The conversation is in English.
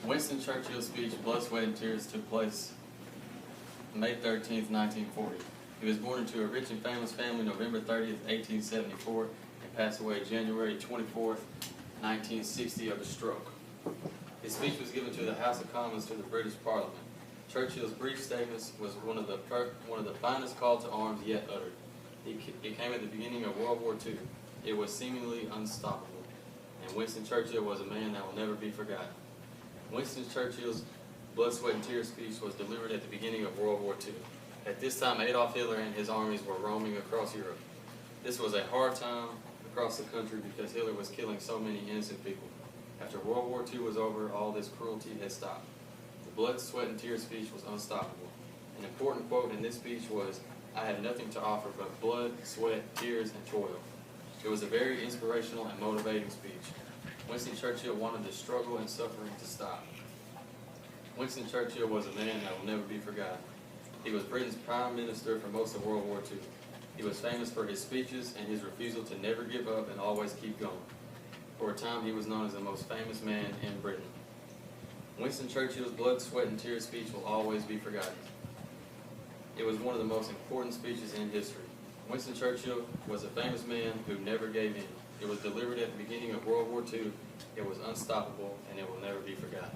Winston Churchill's speech, Blood, Sweat, and Tears, took place May 13th, 1940. He was born into a rich and famous family November 30th, 1874, and passed away January 24th, 1960 of a stroke. His speech was given to the House of Commons to the British Parliament. Churchill's brief statements was one of the finest call to arms yet uttered. It came at the beginning of World War II. It was seemingly unstoppable. And Winston Churchill was a man that will never be forgotten. Winston Churchill's Blood, Sweat, and Tears speech was delivered at the beginning of World War II. At this time, Adolf Hitler and his armies were roaming across Europe. This was a hard time across the country because Hitler was killing so many innocent people. After World War II was over, all this cruelty had stopped. The Blood, Sweat, and Tears speech was unstoppable. An important quote in this speech was, "I have nothing to offer but blood, sweat, tears, and toil." It was a very inspirational and motivating speech. Winston Churchill wanted the struggle and suffering to stop. Winston Churchill was a man that will never be forgotten. He was Britain's Prime Minister for most of World War II. He was famous for his speeches and his refusal to never give up and always keep going. For a time, he was known as the most famous man in Britain. Winston Churchill's Blood, Sweat, and Tears speech will always be forgotten. It was one of the most important speeches in history. Winston Churchill was a famous man who never gave in. It was delivered at the beginning of World War II. It was unstoppable, and it will never be forgotten.